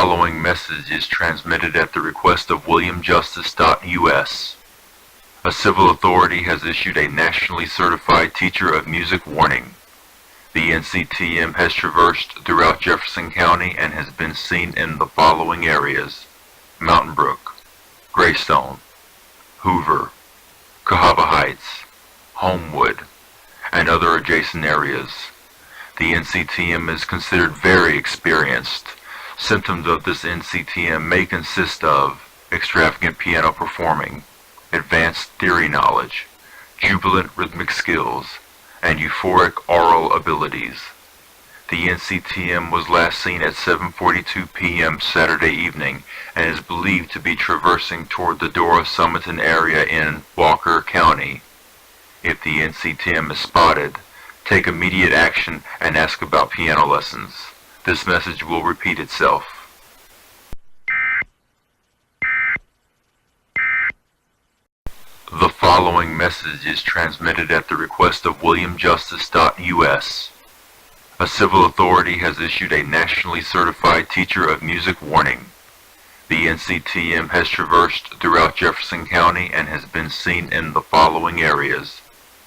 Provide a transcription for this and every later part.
following message is transmitted at the request of WilliamJustice.us. A civil authority has issued a nationally certified teacher of music warning. The NCTM has traversed throughout Jefferson County and has been seen in the following areas: Mountain Brook, Greystone, Hoover, Cahaba Heights, Homewood, and other adjacent areas. The NCTM is considered very experienced. Symptoms of this NCTM may consist of extravagant piano performing, advanced theory knowledge, jubilant rhythmic skills, and euphoric aural abilities. The NCTM was last seen at 7:42 p.m. Saturday evening and is believed to be traversing toward the Dora Summerton area in Walker County. If the NCTM is spotted, take immediate action and ask about piano lessons. This message will repeat itself. The following message is transmitted at the request of WilliamJustice.us. A civil authority has issued a nationally certified teacher of music warning. The NCTM has traversed throughout Jefferson County and has been seen in the following areas: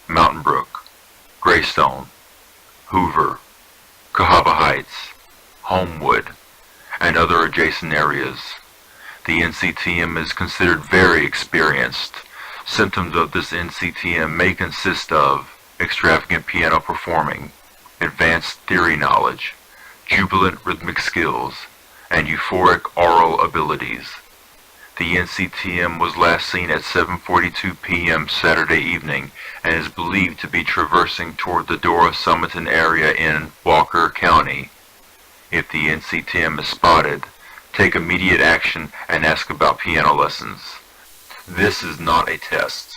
Mountain Brook, Greystone, Hoover, Cahaba Heights, Homewood, and other adjacent areas. The NCTM is considered very experienced. Symptoms of this NCTM may consist of extravagant piano performing, advanced theory knowledge, jubilant rhythmic skills, and euphoric aural abilities. The NCTM was last seen at 7:42 p.m. Saturday evening and is believed to be traversing toward the Dora Summerton area in Walker County. If the NCTM is spotted, take immediate action and ask about piano lessons. This is not a test.